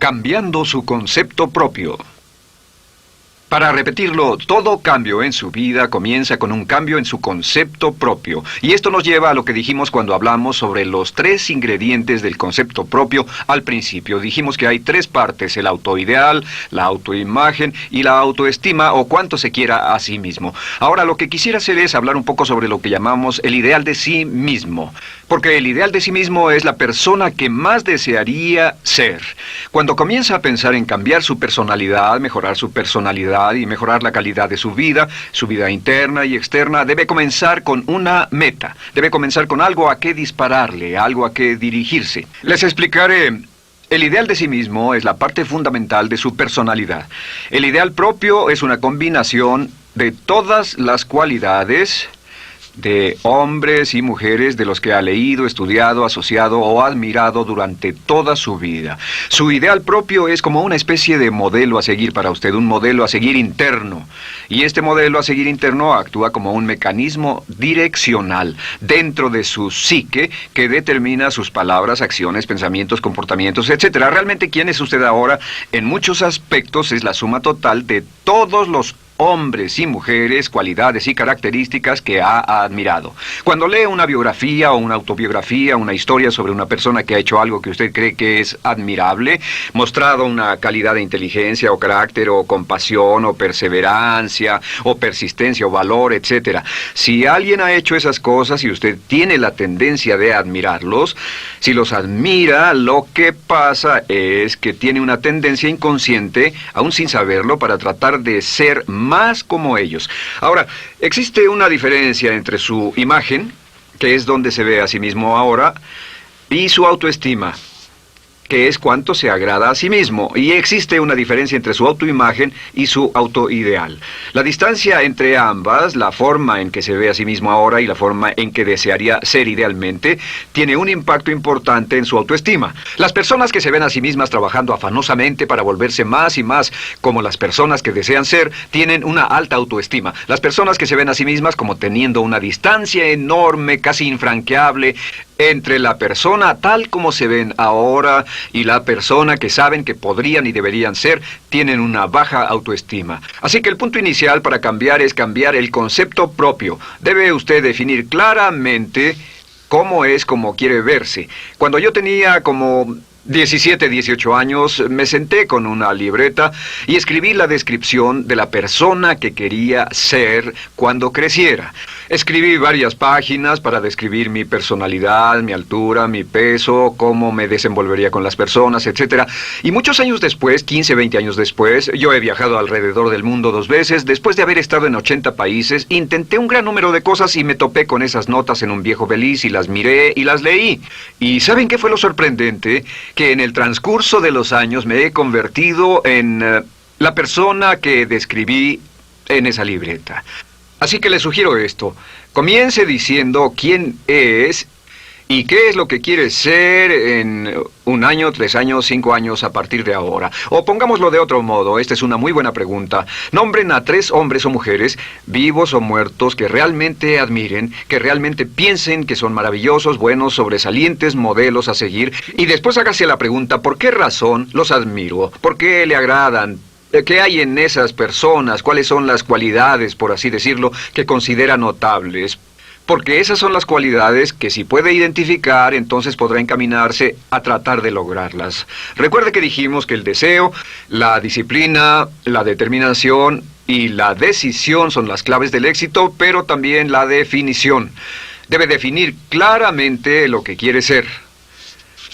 Cambiando su concepto propio. Para repetirlo, todo cambio en su vida comienza con un cambio en su concepto propio. Y esto nos lleva a lo que dijimos cuando hablamos sobre los 3 ingredientes del concepto propio al principio. Dijimos que hay 3 partes: el autoideal, la autoimagen y la autoestima, o cuánto se quiera a sí mismo. Ahora, lo que quisiera hacer es hablar un poco sobre lo que llamamos el ideal de sí mismo. Porque el ideal de sí mismo es la persona que más desearía ser. Cuando comienza a pensar en cambiar su personalidad, mejorar su personalidad y mejorar la calidad de su vida interna y externa, debe comenzar con una meta. Debe comenzar con algo a qué dispararle, algo a qué dirigirse. Les explicaré. El ideal de sí mismo es la parte fundamental de su personalidad. El ideal propio es una combinación de todas las cualidades de hombres y mujeres de los que ha leído, estudiado, asociado o admirado durante toda su vida. Su ideal propio es como una especie de modelo a seguir para usted, un modelo a seguir interno. Y este modelo a seguir interno actúa como un mecanismo direccional dentro de su psique que determina sus palabras, acciones, pensamientos, comportamientos, etc. Realmente, ¿quién es usted ahora? En muchos aspectos es la suma total de todos los hombres y mujeres, cualidades y características que ha admirado. Cuando lee una biografía o una autobiografía, una historia sobre una persona que ha hecho algo que usted cree que es admirable, mostrado una calidad de inteligencia o carácter o compasión o perseverancia o persistencia o valor, etc. Si alguien ha hecho esas cosas y usted tiene la tendencia de admirarlos, si los admira, lo que pasa es que tiene una tendencia inconsciente, aún sin saberlo, para tratar de ser más como ellos. Ahora, existe una diferencia entre su imagen, que es donde se ve a sí mismo ahora, y su autoestima, que es cuánto se agrada a sí mismo. Y existe una diferencia entre su autoimagen y su autoideal. La distancia entre ambas, la forma en que se ve a sí mismo ahora y la forma en que desearía ser idealmente, tiene un impacto importante en su autoestima. Las personas que se ven a sí mismas trabajando afanosamente para volverse más y más como las personas que desean ser, tienen una alta autoestima. Las personas que se ven a sí mismas como teniendo una distancia enorme, casi infranqueable, entre la persona tal como se ven ahora y la persona que saben que podrían y deberían ser, tienen una baja autoestima. Así que el punto inicial para cambiar es cambiar el concepto propio. Debe usted definir claramente cómo es como quiere verse. Cuando yo tenía como 17, 18 años, me senté con una libreta y escribí la descripción de la persona que quería ser cuando creciera. Escribí varias páginas para describir mi personalidad, mi altura, mi peso, cómo me desenvolvería con las personas, etc. Y muchos años después, 15, 20 años después, yo he viajado alrededor del mundo 2 veces. Después de haber estado en 80 países, intenté un gran número de cosas y me topé con esas notas en un viejo Belize y las miré y las leí. ¿Y saben qué fue lo sorprendente? Que en el transcurso de los años me he convertido en la persona que describí en esa libreta. Así que le sugiero esto. Comience diciendo quién es y qué es lo que quiere ser en 1 año, 3 años, 5 años a partir de ahora. O pongámoslo de otro modo, esta es una muy buena pregunta. Nombren a 3 hombres o mujeres, vivos o muertos, que realmente admiren, que realmente piensen que son maravillosos, buenos, sobresalientes, modelos a seguir. Y después hágase la pregunta, ¿por qué razón los admiro? ¿Por qué le agradan? ¿Qué hay en esas personas? ¿Cuáles son las cualidades, por así decirlo, que considera notables? Porque esas son las cualidades que si puede identificar, entonces podrá encaminarse a tratar de lograrlas. Recuerde que dijimos que el deseo, la disciplina, la determinación y la decisión son las claves del éxito, pero también la definición. Debe definir claramente lo que quiere ser.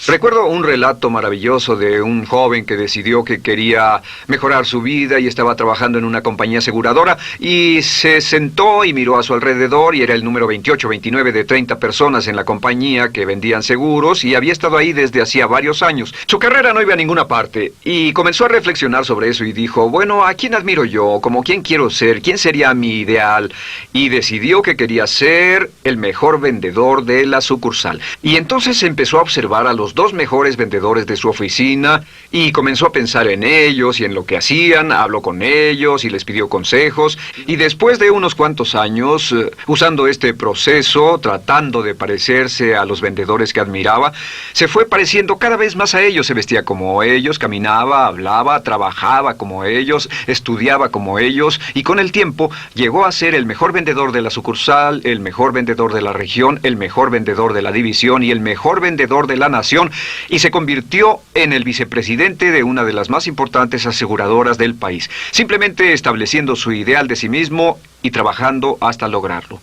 Recuerdo un relato maravilloso de un joven que decidió que quería mejorar su vida y estaba trabajando en una compañía aseguradora y se sentó y miró a su alrededor y era el número 28, 29 de 30 personas en la compañía que vendían seguros y había estado ahí desde hacía varios años. Su carrera no iba a ninguna parte y comenzó a reflexionar sobre eso y dijo, bueno, ¿a quién admiro yo? ¿Cómo quién quiero ser? ¿Quién sería mi ideal? Y decidió que quería ser el mejor vendedor de la sucursal. Y entonces empezó a observar a los los dos mejores vendedores de su oficina y comenzó a pensar en ellos y en lo que hacían, habló con ellos y les pidió consejos. Y después de unos cuantos años, usando este proceso, tratando de parecerse a los vendedores que admiraba, se fue pareciendo cada vez más a ellos. Se vestía como ellos, caminaba, hablaba, trabajaba como ellos, estudiaba como ellos, y con el tiempo llegó a ser el mejor vendedor de la sucursal, el mejor vendedor de la región, el mejor vendedor de la división y el mejor vendedor de la nación, y se convirtió en el vicepresidente de una de las más importantes aseguradoras del país, simplemente estableciendo su ideal de sí mismo y trabajando hasta lograrlo.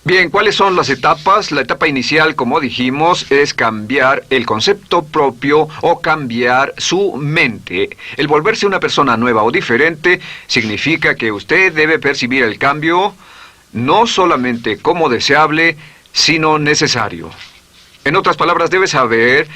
Bien, ¿cuáles son las etapas? La etapa inicial, como dijimos, es cambiar el concepto propio o cambiar su mente. El volverse una persona nueva o diferente significa que usted debe percibir el cambio no solamente como deseable, sino necesario. En otras palabras, debe saber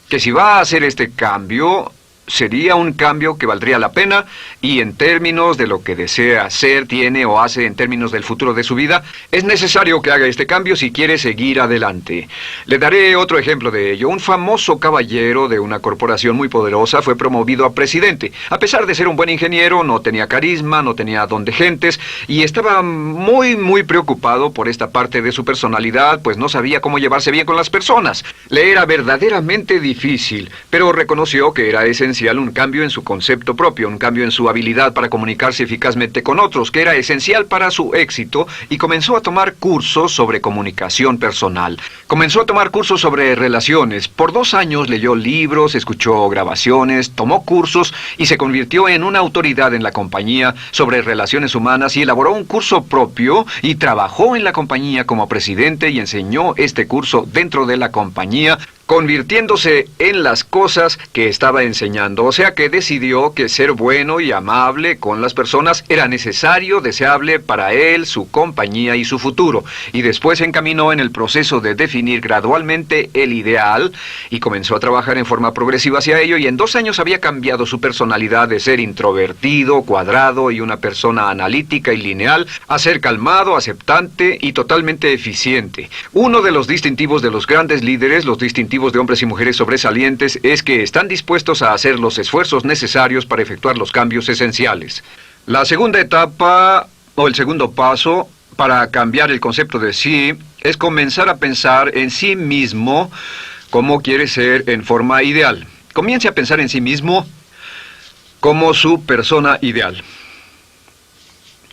que si va a hacer este cambio, sería un cambio que valdría la pena, y en términos de lo que desea hacer, tiene o hace en términos del futuro de su vida, es necesario que haga este cambio si quiere seguir adelante. Le daré otro ejemplo de ello. Un famoso caballero de una corporación muy poderosa fue promovido a presidente. A pesar de ser un buen ingeniero, no tenía carisma, no tenía don de gentes, y estaba muy preocupado por esta parte de su personalidad, pues no sabía cómo llevarse bien con las personas. Le era verdaderamente difícil, pero reconoció que era esencial un cambio en su concepto propio, un cambio en su habilidad para comunicarse eficazmente con otros, que era esencial para su éxito, y comenzó a tomar cursos sobre comunicación personal. Comenzó a tomar cursos sobre relaciones. Por 2 años leyó libros, escuchó grabaciones, tomó cursos y se convirtió en una autoridad en la compañía sobre relaciones humanas, y elaboró un curso propio y trabajó en la compañía como presidente y enseñó este curso dentro de la compañía, convirtiéndose en las cosas que estaba enseñando. O sea que decidió que ser bueno y amable con las personas era necesario, deseable para él, su compañía y su futuro. Y después se encaminó en el proceso de definir gradualmente el ideal y comenzó a trabajar en forma progresiva hacia ello, y en 2 años había cambiado su personalidad de ser introvertido, cuadrado y una persona analítica y lineal a ser calmado, aceptante y totalmente eficiente. Uno de los distintivos de los grandes líderes, los distintivos de hombres y mujeres sobresalientes, es que están dispuestos a hacer los esfuerzos necesarios para efectuar los cambios esenciales. La segunda etapa, o el segundo paso, para cambiar el concepto de sí, es comenzar a pensar en sí mismo como quiere ser en forma ideal. Comience a pensar en sí mismo como su persona ideal.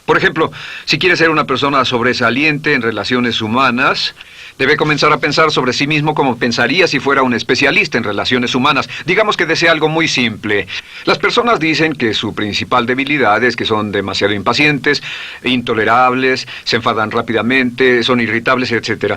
Por ejemplo, si quiere ser una persona sobresaliente en relaciones humanas, debe comenzar a pensar sobre sí mismo como pensaría si fuera un especialista en relaciones humanas. Digamos que desea algo muy simple. Las personas dicen que su principal debilidad es que son demasiado impacientes, intolerables, se enfadan rápidamente, son irritables, etc.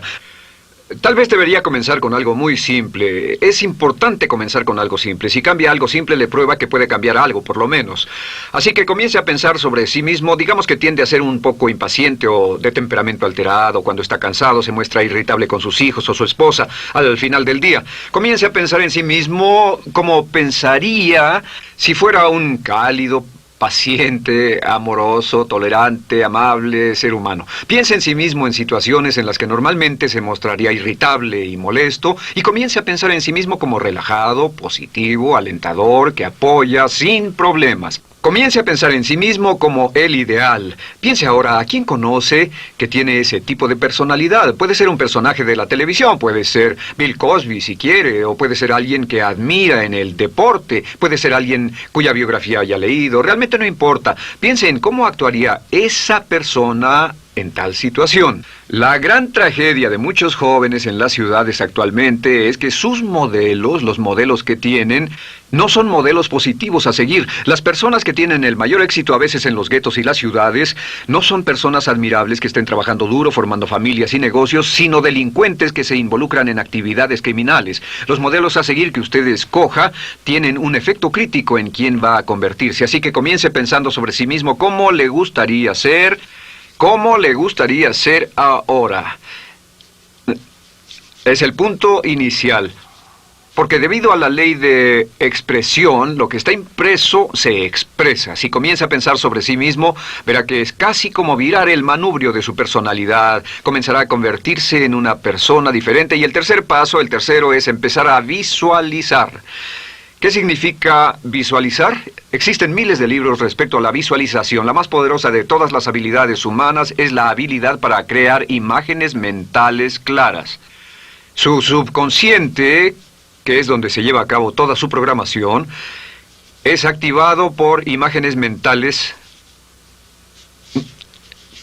Tal vez debería comenzar con algo muy simple. Es importante comenzar con algo simple. Si cambia algo simple, le prueba que puede cambiar algo, por lo menos. Así que comience a pensar sobre sí mismo. Digamos que tiende a ser un poco impaciente o de temperamento alterado. Cuando está cansado, se muestra irritable con sus hijos o su esposa al final del día. Comience a pensar en sí mismo como pensaría si fuera un cálido, paciente, amoroso, tolerante, amable ser humano. Piense en sí mismo en situaciones en las que normalmente se mostraría irritable y molesto, y comience a pensar en sí mismo como relajado, positivo, alentador, que apoya sin problemas. Comience a pensar en sí mismo como el ideal. Piense ahora a quién conoce que tiene ese tipo de personalidad. Puede ser un personaje de la televisión, puede ser Bill Cosby si quiere, o puede ser alguien que admira en el deporte, puede ser alguien cuya biografía haya leído. Realmente no importa. Piense en cómo actuaría esa persona en tal situación. La gran tragedia de muchos jóvenes en las ciudades actualmente es que sus modelos, los modelos que tienen, no son modelos positivos a seguir. Las personas que tienen el mayor éxito a veces en los guetos y las ciudades no son personas admirables que estén trabajando duro, formando familias y negocios, sino delincuentes que se involucran en actividades criminales. Los modelos a seguir que usted escoja tienen un efecto crítico en quién va a convertirse. Así que comience pensando sobre sí mismo cómo le gustaría ser. ¿Cómo le gustaría ser ahora? Es el punto inicial. Porque debido a la ley de expresión, lo que está impreso se expresa. Si comienza a pensar sobre sí mismo, verá que es casi como virar el manubrio de su personalidad. Comenzará a convertirse en una persona diferente. Y el tercer paso, el tercero, es empezar a visualizar. ¿Qué significa visualizar? Existen miles de libros respecto a la visualización. La más poderosa de todas las habilidades humanas es la habilidad para crear imágenes mentales claras. Su subconsciente, que es donde se lleva a cabo toda su programación, es activado por imágenes mentales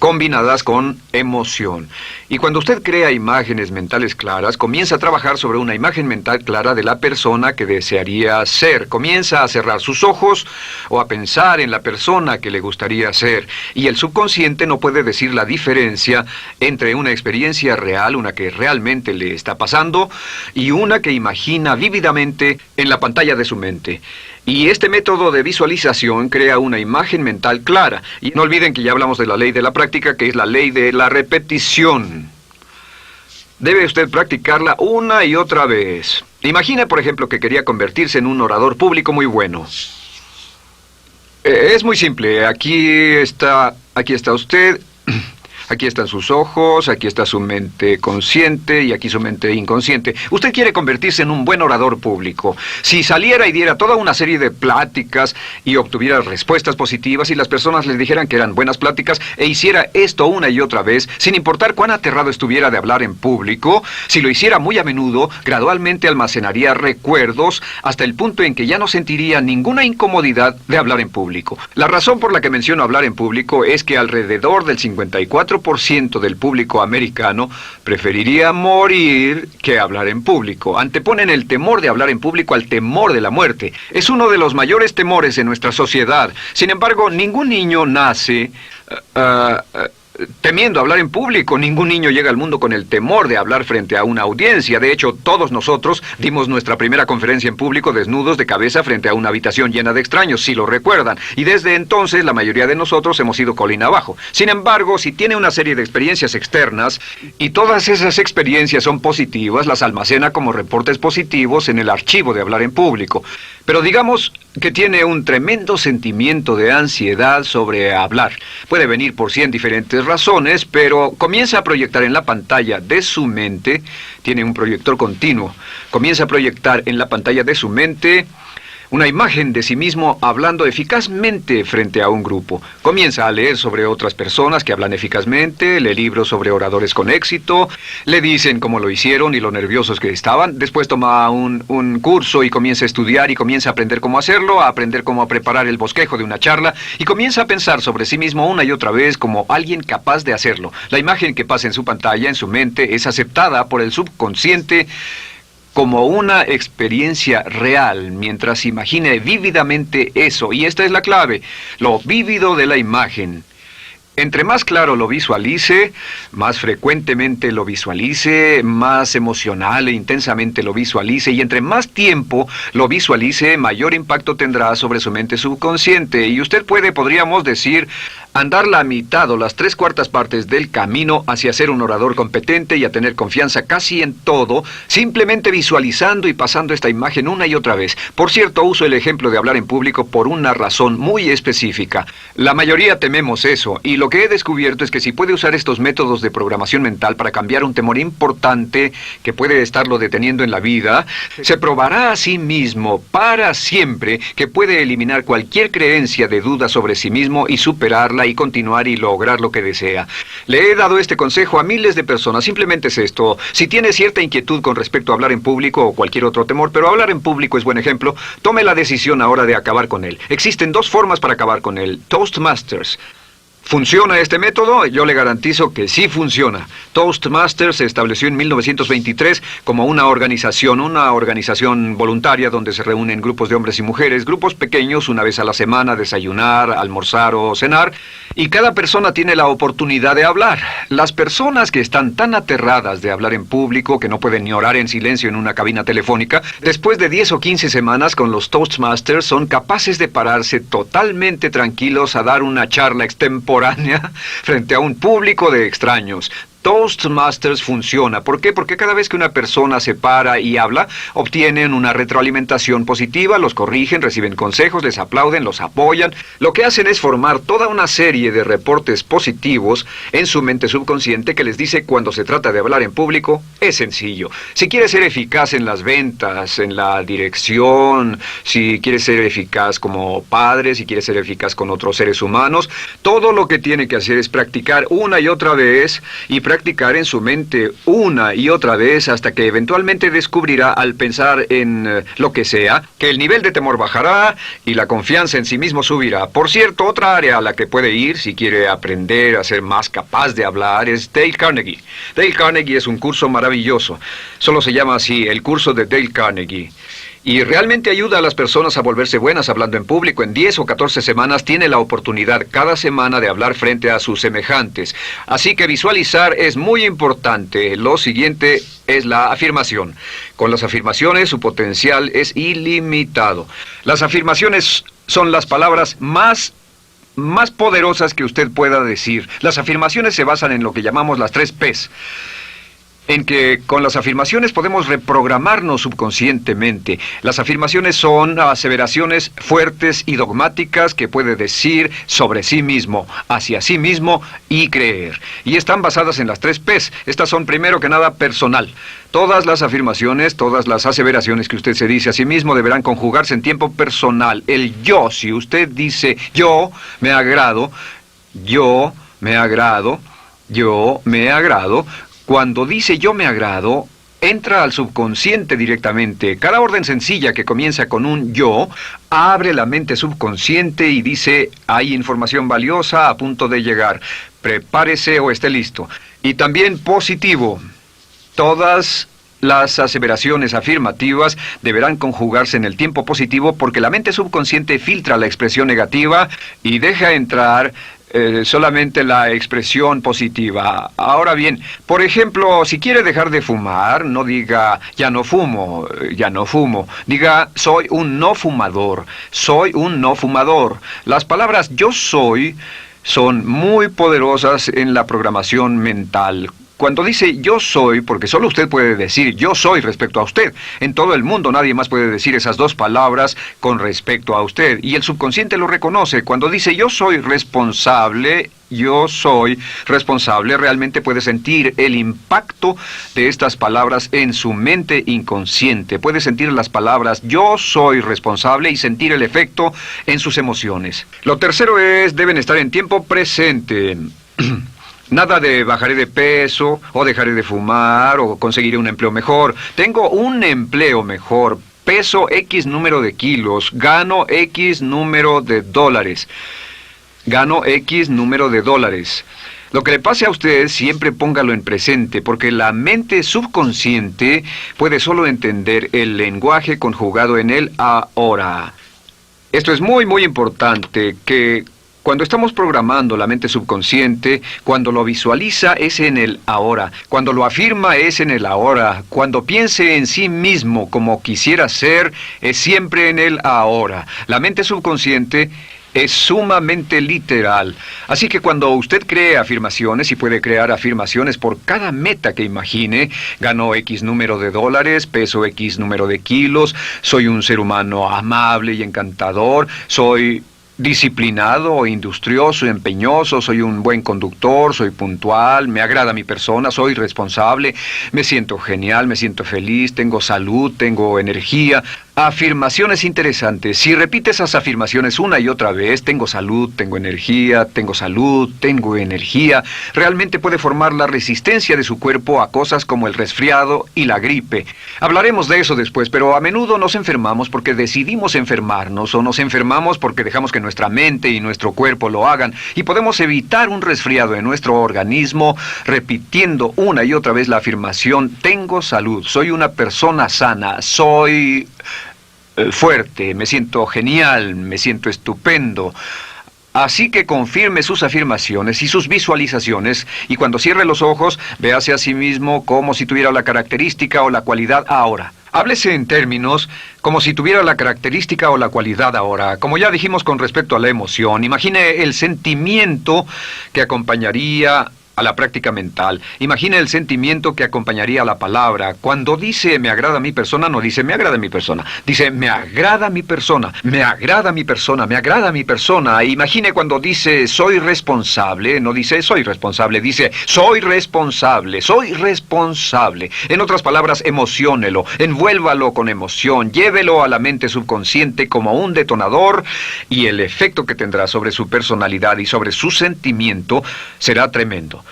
combinadas con emoción. Y cuando usted crea imágenes mentales claras, comienza a trabajar sobre una imagen mental clara de la persona que desearía ser. Comienza a cerrar sus ojos o a pensar en la persona que le gustaría ser. Y el subconsciente no puede decir la diferencia entre una experiencia real, una que realmente le está pasando, y una que imagina vívidamente en la pantalla de su mente. Y este método de visualización crea una imagen mental clara. Y no olviden que ya hablamos de la ley de la práctica, que es la ley de la repetición. Debe usted practicarla una y otra vez. Imagine, por ejemplo, que quería convertirse en un orador público muy bueno. Es muy simple. Aquí está usted. Aquí están sus ojos, aquí está su mente consciente y aquí su mente inconsciente. Usted quiere convertirse en un buen orador público. Si saliera y diera toda una serie de pláticas y obtuviera respuestas positivas y las personas le dijeran que eran buenas pláticas e hiciera esto una y otra vez, sin importar cuán aterrado estuviera de hablar en público, si lo hiciera muy a menudo, gradualmente almacenaría recuerdos hasta el punto en que ya no sentiría ninguna incomodidad de hablar en público. La razón por la que menciono hablar en público es que alrededor del 54% del público americano preferiría morir que hablar en público. Anteponen el temor de hablar en público al temor de la muerte. Es uno de los mayores temores en nuestra sociedad. Sin embargo, ningún niño nace temiendo hablar en público. Ningún niño llega al mundo con el temor de hablar frente a una audiencia. De hecho, todos nosotros dimos nuestra primera conferencia en público desnudos de cabeza frente a una habitación llena de extraños, si lo recuerdan. Y desde entonces, la mayoría de nosotros hemos ido colina abajo. Sin embargo, si tiene una serie de experiencias externas, y todas esas experiencias son positivas, las almacena como reportes positivos en el archivo de hablar en público. Pero digamos que tiene un tremendo sentimiento de ansiedad sobre hablar. Puede venir por 100 diferentes razones, pero comienza a proyectar en la pantalla de su mente, tiene un proyector continuo, comienza a proyectar en la pantalla de su mente una imagen de sí mismo hablando eficazmente frente a un grupo. Comienza a leer sobre otras personas que hablan eficazmente, lee libros sobre oradores con éxito, le dicen cómo lo hicieron y lo nerviosos que estaban. Después toma un curso y comienza a estudiar y comienza a aprender cómo hacerlo, a aprender cómo preparar el bosquejo de una charla y comienza a pensar sobre sí mismo una y otra vez como alguien capaz de hacerlo. La imagen que pasa en su pantalla, en su mente, es aceptada por el subconsciente como una experiencia real, mientras imagine vívidamente eso. Y esta es la clave, lo vívido de la imagen. Entre más claro lo visualice, más frecuentemente lo visualice, más emocional e intensamente lo visualice, y entre más tiempo lo visualice, mayor impacto tendrá sobre su mente subconsciente. Y usted podríamos decir, andar la mitad o las 3/4 partes del camino hacia ser un orador competente y a tener confianza casi en todo, simplemente visualizando y pasando esta imagen una y otra vez. Por cierto, uso el ejemplo de hablar en público por una razón muy específica. La mayoría tememos eso, y lo que he descubierto es que si puede usar estos métodos de programación mental para cambiar un temor importante que puede estarlo deteniendo en la vida, se probará a sí mismo para siempre que puede eliminar cualquier creencia de duda sobre sí mismo y superarla y continuar y lograr lo que desea. Le he dado este consejo a miles de personas. Simplemente es esto: si tiene cierta inquietud con respecto a hablar en público o cualquier otro temor, pero hablar en público es buen ejemplo, tome la decisión ahora de acabar con él. Existen 2 formas para acabar con él. Toastmasters. ¿Funciona este método? Yo le garantizo que sí funciona. Toastmasters se estableció en 1923 como una organización voluntaria donde se reúnen grupos de hombres y mujeres, grupos pequeños, una vez a la semana, desayunar, almorzar o cenar, y cada persona tiene la oportunidad de hablar. Las personas que están tan aterradas de hablar en público que no pueden ni orar en silencio en una cabina telefónica, después de 10 o 15 semanas con los Toastmasters son capaces de pararse totalmente tranquilos a dar una charla extemporánea frente a un público de extraños. Toastmasters funciona. ¿Por qué? Porque cada vez que una persona se para y habla, obtienen una retroalimentación positiva, los corrigen, reciben consejos, les aplauden, los apoyan. Lo que hacen es formar toda una serie de reportes positivos en su mente subconsciente que les dice cuando se trata de hablar en público, es sencillo. Si quieres ser eficaz en las ventas, en la dirección, si quieres ser eficaz como padre, si quieres ser eficaz con otros seres humanos, todo lo que tiene que hacer es practicar una y otra vez y practicar en su mente una y otra vez hasta que eventualmente descubrirá al pensar en lo que sea, que el nivel de temor bajará y la confianza en sí mismo subirá. Por cierto, otra área a la que puede ir si quiere aprender a ser más capaz de hablar es Dale Carnegie. Dale Carnegie es un curso maravilloso. Solo se llama así, el curso de Dale Carnegie. Y realmente ayuda a las personas a volverse buenas hablando en público. En 10 o 14 semanas tiene la oportunidad cada semana de hablar frente a sus semejantes. Así que visualizar es muy importante. Lo siguiente es la afirmación. Con las afirmaciones su potencial es ilimitado. Las afirmaciones son las palabras más poderosas que usted pueda decir. Las afirmaciones se basan en lo que llamamos las 3 Ps. En que con las afirmaciones podemos reprogramarnos subconscientemente. Las afirmaciones son aseveraciones fuertes y dogmáticas que puede decir sobre sí mismo, hacia sí mismo y creer. Y están basadas en las 3 Ps. Estas son primero que nada personal. Todas las afirmaciones, todas las aseveraciones que usted se dice a sí mismo deberán conjugarse en tiempo personal. El yo, si usted dice yo me agrado, yo me agrado, yo me agrado. Cuando dice yo me agrado, entra al subconsciente directamente. Cada orden sencilla que comienza con un yo, abre la mente subconsciente y dice, hay información valiosa a punto de llegar. Prepárese o esté listo. Y también positivo. Todas las aseveraciones afirmativas deberán conjugarse en el tiempo positivo porque la mente subconsciente filtra la expresión negativa y deja entrar solamente la expresión positiva. Ahora bien, por ejemplo, si quiere dejar de fumar, no diga ya no fumo, ya no fumo. Diga soy un no fumador, soy un no fumador. Las palabras yo soy son muy poderosas en la programación mental. Cuando dice yo soy, porque solo usted puede decir yo soy respecto a usted. En todo el mundo nadie más puede decir esas 2 palabras con respecto a usted. Y el subconsciente lo reconoce. Cuando dice yo soy responsable, realmente puede sentir el impacto de estas palabras en su mente inconsciente. Puede sentir las palabras yo soy responsable y sentir el efecto en sus emociones. Lo tercero es, deben estar en tiempo presente. Nada de bajaré de peso, o dejaré de fumar, o conseguiré un empleo mejor. Tengo un empleo mejor, peso X número de kilos, gano X número de dólares. Gano X número de dólares. Lo que le pase a usted, siempre póngalo en presente, porque la mente subconsciente puede solo entender el lenguaje conjugado en el ahora. Esto es muy, muy importante, que cuando estamos programando la mente subconsciente, cuando lo visualiza es en el ahora, cuando lo afirma es en el ahora, cuando piense en sí mismo como quisiera ser, es siempre en el ahora. La mente subconsciente es sumamente literal. Así que cuando usted cree afirmaciones, y puede crear afirmaciones por cada meta que imagine, ganó X número de dólares, peso X número de kilos, soy un ser humano amable y encantador, soy disciplinado, industrioso, empeñoso, soy un buen conductor, soy puntual, me agrada mi persona, soy responsable, me siento genial, me siento feliz, tengo salud, tengo energía. Afirmaciones interesantes. Si repite esas afirmaciones una y otra vez, tengo salud, tengo energía, tengo salud, tengo energía, realmente puede formar la resistencia de su cuerpo a cosas como el resfriado y la gripe. Hablaremos de eso después, pero a menudo nos enfermamos porque decidimos enfermarnos, o nos enfermamos porque dejamos que nuestra mente y nuestro cuerpo lo hagan, y podemos evitar un resfriado en nuestro organismo repitiendo una y otra vez la afirmación, tengo salud, soy una persona sana, soy fuerte, me siento genial, me siento estupendo. Así que confirme sus afirmaciones y sus visualizaciones, y cuando cierre los ojos, véase a sí mismo como si tuviera la característica o la cualidad ahora. Háblese en términos como si tuviera la característica o la cualidad ahora. Como ya dijimos con respecto a la emoción, imagine el sentimiento que acompañaría a la práctica mental. Imagina el sentimiento que acompañaría a la palabra. Cuando dice me agrada mi persona, no dice me agrada mi persona. Dice me agrada mi persona, me agrada mi persona, me agrada mi persona. Imagine cuando dice soy responsable, no dice soy responsable, dice soy responsable, soy responsable. En otras palabras, emociónelo, envuélvalo con emoción, llévelo a la mente subconsciente como un detonador y el efecto que tendrá sobre su personalidad y sobre su sentimiento será tremendo.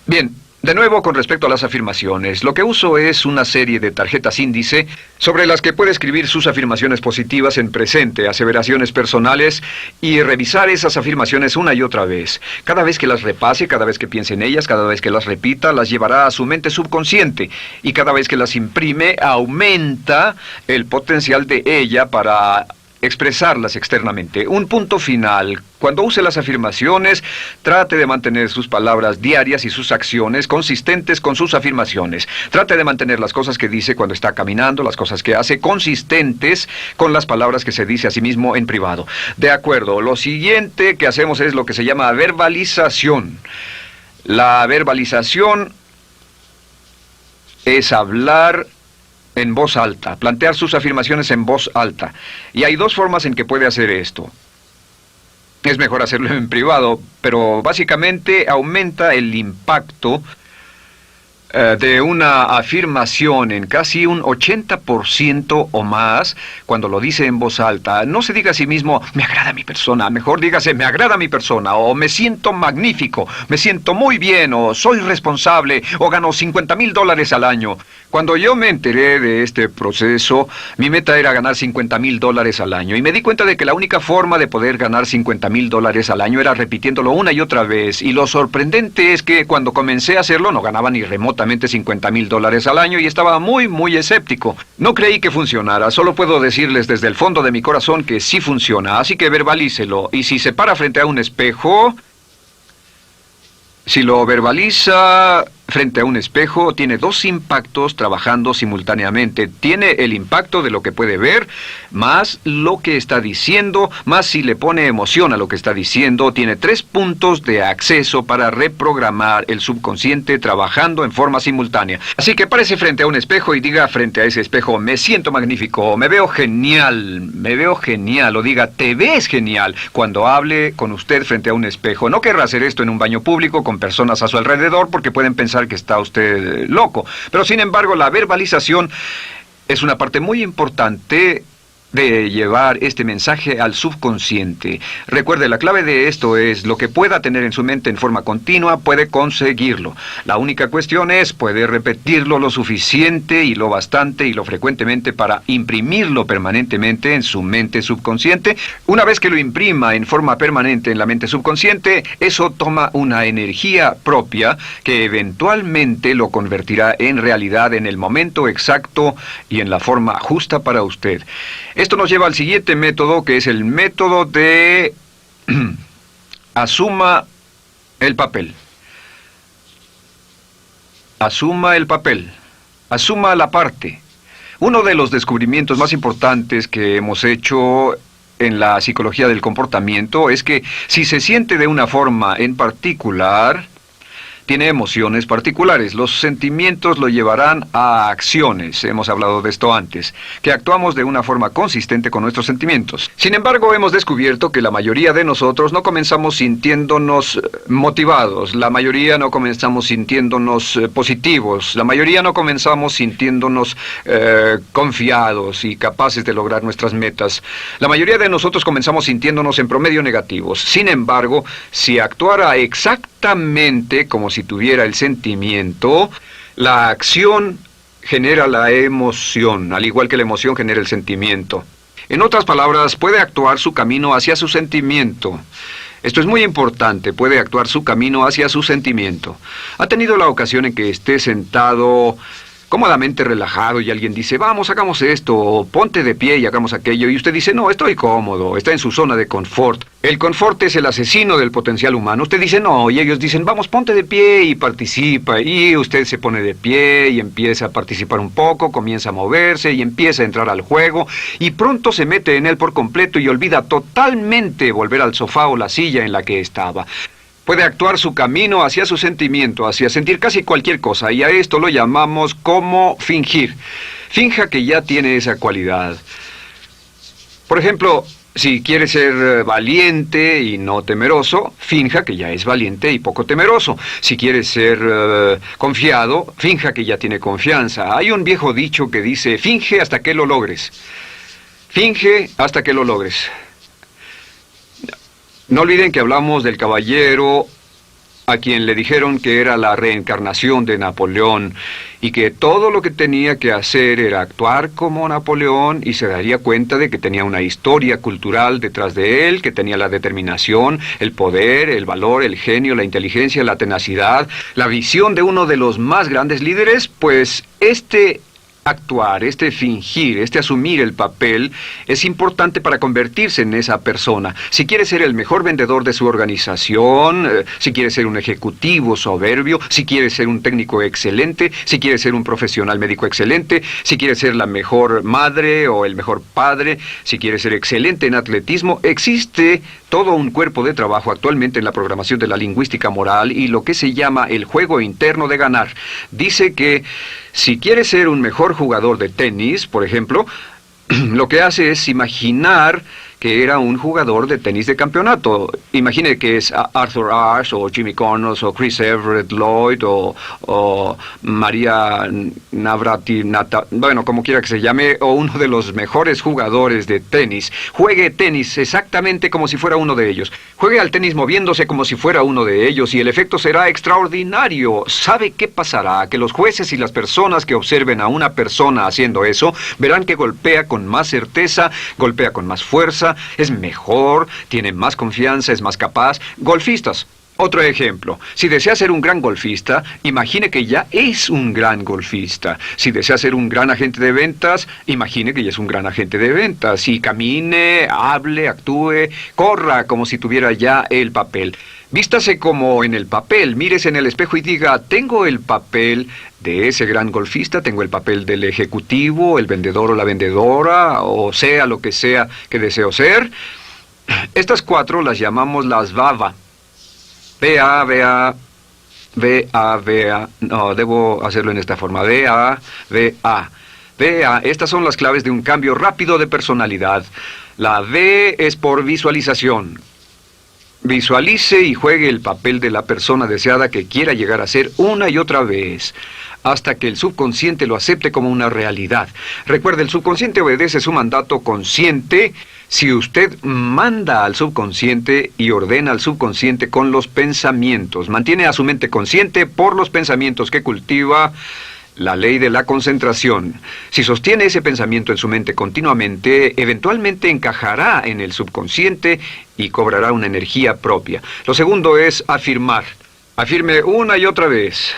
Bien, de nuevo con respecto a las afirmaciones, lo que uso es una serie de tarjetas índice sobre las que puede escribir sus afirmaciones positivas en presente, aseveraciones personales y revisar esas afirmaciones una y otra vez. Cada vez que las repase, cada vez que piense en ellas, cada vez que las repita, las llevará a su mente subconsciente y cada vez que las imprime, aumenta el potencial de ella para expresarlas externamente. Un punto final. Cuando use las afirmaciones, trate de mantener sus palabras diarias y sus acciones consistentes con sus afirmaciones. Trate de mantener las cosas que dice cuando está caminando, las cosas que hace, consistentes con las palabras que se dice a sí mismo en privado. De acuerdo, lo siguiente que hacemos es lo que se llama verbalización. La verbalización es hablar en voz alta, plantear sus afirmaciones en voz alta. Y hay dos formas en que puede hacer esto. Es mejor hacerlo en privado, pero básicamente aumenta el impacto de una afirmación en casi un 80% o más cuando lo dice en voz alta. No se diga a sí mismo, me agrada mi persona, mejor dígase, me agrada mi persona, o me siento magnífico, me siento muy bien, o soy responsable, o gano $50,000 al año. Cuando yo me enteré de este proceso, mi meta era ganar $50,000 al año, y me di cuenta de que la única forma de poder ganar $50,000 al año era repitiéndolo una y otra vez, y lo sorprendente es que cuando comencé a hacerlo no ganaba ni remotamente $50,000 al año y estaba muy escéptico. No creí que funcionara, solo puedo decirles desde el fondo de mi corazón que sí funciona, así que verbalícelo. Y si se para frente a un espejo, si lo verbaliza frente a un espejo, tiene dos impactos trabajando simultáneamente. Tiene el impacto de lo que puede ver, más lo que está diciendo, más si le pone emoción a lo que está diciendo. Tiene 3 puntos de acceso para reprogramar el subconsciente trabajando en forma simultánea. Así que párese frente a un espejo y diga frente a ese espejo, me siento magnífico, me veo genial, o diga, te ves genial, cuando hable con usted frente a un espejo. No querrá hacer esto en un baño público con personas a su alrededor porque pueden pensar que está usted loco. Pero sin embargo, la verbalización es una parte muy importante de llevar este mensaje al subconsciente. Recuerde, la clave de esto es lo que pueda tener en su mente en forma continua, puede conseguirlo. La única cuestión es, puede repetirlo lo suficiente y lo bastante y lo frecuentemente para imprimirlo permanentemente en su mente subconsciente. Una vez que lo imprima en forma permanente en la mente subconsciente, eso toma una energía propia que eventualmente lo convertirá en realidad en el momento exacto y en la forma justa para usted. Esto nos lleva al siguiente método, que es el método de asuma el papel. Asuma el papel. Asuma la parte. Uno de los descubrimientos más importantes que hemos hecho en la psicología del comportamiento es que si se siente de una forma en particular, tiene emociones particulares. Los sentimientos lo llevarán a acciones, hemos hablado de esto antes, que actuamos de una forma consistente con nuestros sentimientos. Sin embargo, hemos descubierto que la mayoría de nosotros no comenzamos sintiéndonos motivados, la mayoría no comenzamos sintiéndonos positivos, la mayoría no comenzamos sintiéndonos confiados y capaces de lograr nuestras metas. La mayoría de nosotros comenzamos sintiéndonos en promedio negativos. Sin embargo, si actuara exactamente como si tuviera el sentimiento, la acción genera la emoción, al igual que la emoción genera el sentimiento. En otras palabras, puede actuar su camino hacia su sentimiento. Esto es muy importante, puede actuar su camino hacia su sentimiento. ¿Ha tenido la ocasión en que esté sentado cómodamente relajado y alguien dice, vamos, hagamos esto, o ponte de pie y hagamos aquello, y usted dice, no, estoy cómodo, está en su zona de confort? El confort es el asesino del potencial humano. Usted dice, no, y ellos dicen, vamos, ponte de pie y participa, y usted se pone de pie y empieza a participar un poco, comienza a moverse y empieza a entrar al juego, y pronto se mete en él por completo y olvida totalmente volver al sofá o la silla en la que estaba. Puede actuar su camino hacia su sentimiento, hacia sentir casi cualquier cosa, y a esto lo llamamos como fingir. Finja que ya tiene esa cualidad. Por ejemplo, si quiere ser valiente y no temeroso, finja que ya es valiente y poco temeroso. Si quiere ser confiado, finja que ya tiene confianza. Hay un viejo dicho que dice, finge hasta que lo logres. Finge hasta que lo logres. No olviden que hablamos del caballero a quien le dijeron que era la reencarnación de Napoleón y que todo lo que tenía que hacer era actuar como Napoleón y se daría cuenta de que tenía una historia cultural detrás de él, que tenía la determinación, el poder, el valor, el genio, la inteligencia, la tenacidad, la visión de uno de los más grandes líderes. Pues actuar, fingir, asumir el papel es importante para convertirse en esa persona. Si quiere ser el mejor vendedor de su organización, si quiere ser un ejecutivo soberbio, si quiere ser un técnico excelente, si quiere ser un profesional médico excelente, si quiere ser la mejor madre o el mejor padre, si quiere ser excelente en atletismo, existe todo un cuerpo de trabajo actualmente en la programación de la lingüística moral y lo que se llama el juego interno de ganar. Dice que si quiere ser un mejor jugador de tenis, por ejemplo, lo que hace es imaginar que era un jugador de tenis de campeonato. Imagine que es Arthur Ashe, o Jimmy Connors, o Chris Everett Lloyd, o María Navratilova, bueno, como quiera que se llame, o uno de los mejores jugadores de tenis. Juegue tenis exactamente como si fuera uno de ellos. Juegue al tenis moviéndose como si fuera uno de ellos y el efecto será extraordinario. ¿Sabe qué pasará? Que los jueces y las personas que observen a una persona haciendo eso verán que golpea con más certeza, golpea con más fuerza, es mejor, tiene más confianza, es más capaz. Golfistas. Otro ejemplo. Si desea ser un gran golfista, imagine que ya es un gran golfista. Si desea ser un gran agente de ventas, imagine que ya es un gran agente de ventas. Y camine, hable, actúe, corra como si tuviera ya el papel. Vístase como en el papel, mírese en el espejo y diga, tengo el papel de ese gran golfista, tengo el papel del ejecutivo, el vendedor o la vendedora, o sea lo que sea que deseo ser. Estas 4 las llamamos las VAVA. V-A, no, debo hacerlo en esta forma, V-A. Estas son las claves de un cambio rápido de personalidad. La V es por visualización. Visualice y juegue el papel de la persona deseada que quiera llegar a ser una y otra vez, hasta que el subconsciente lo acepte como una realidad. Recuerde, el subconsciente obedece su mandato consciente. Si usted manda al subconsciente y ordena al subconsciente con los pensamientos, mantiene a su mente consciente por los pensamientos que cultiva, la ley de la concentración. Si sostiene ese pensamiento en su mente continuamente, eventualmente encajará en el subconsciente y cobrará una energía propia. Lo segundo es afirmar. Afirme una y otra vez.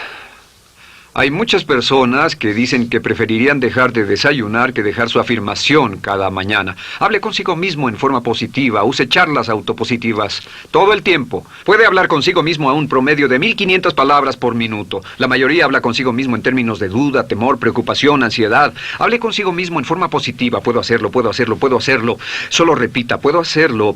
Hay muchas personas que dicen que preferirían dejar de desayunar que dejar su afirmación cada mañana. Hable consigo mismo en forma positiva, use charlas autopositivas todo el tiempo. Puede hablar consigo mismo a un promedio de 1500 palabras por minuto. La mayoría habla consigo mismo en términos de duda, temor, preocupación, ansiedad. Hable consigo mismo en forma positiva. Puedo hacerlo, puedo hacerlo, puedo hacerlo. Solo repita, puedo hacerlo,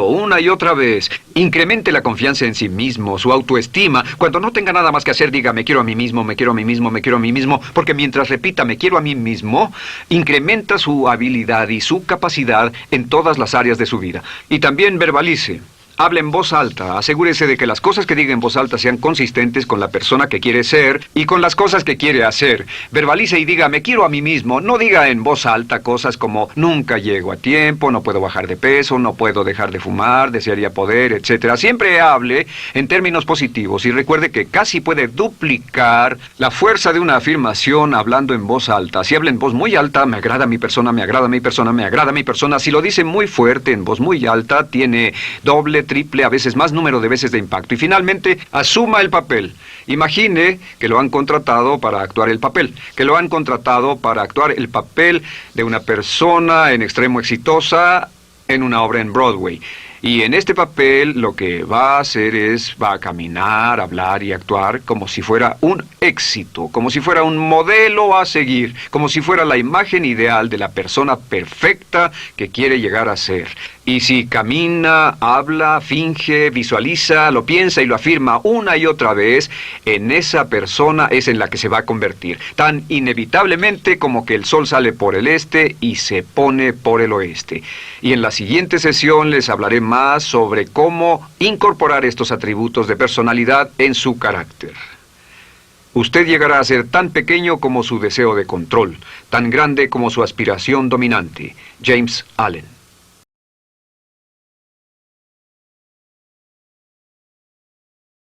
una y otra vez. Incremente la confianza en sí mismo, su autoestima. Cuando no tenga nada más que hacer, diga, me quiero a mí mismo, me quiero a mí mismo, me quiero a mí mismo, porque mientras repita, me quiero a mí mismo, incrementa su habilidad y su capacidad en todas las áreas de su vida. Y también verbalice. Hable en voz alta, asegúrese de que las cosas que diga en voz alta sean consistentes con la persona que quiere ser y con las cosas que quiere hacer. Verbalice y diga, me quiero a mí mismo. No diga en voz alta cosas como, nunca llego a tiempo, no puedo bajar de peso, no puedo dejar de fumar, desearía poder, etc. Siempre hable en términos positivos y recuerde que casi puede duplicar la fuerza de una afirmación hablando en voz alta. Si habla en voz muy alta, me agrada mi persona, me agrada mi persona, me agrada mi persona. Si lo dice muy fuerte, en voz muy alta, tiene doble, triple, a veces más número de veces de impacto. Y finalmente, asuma el papel. Imagine que lo han contratado para actuar el papel, que lo han contratado para actuar el papel de una persona en extremo exitosa en una obra en Broadway. Y en este papel lo que va a hacer va a caminar, hablar y actuar como si fuera un éxito, como si fuera un modelo a seguir, como si fuera la imagen ideal de la persona perfecta que quiere llegar a ser. Y si camina, habla, finge, visualiza, lo piensa y lo afirma una y otra vez, en esa persona es en la que se va a convertir, tan inevitablemente como que el sol sale por el este y se pone por el oeste. Y en la siguiente sesión les hablaré más sobre cómo incorporar estos atributos de personalidad en su carácter. Usted llegará a ser tan pequeño como su deseo de control, tan grande como su aspiración dominante. James Allen.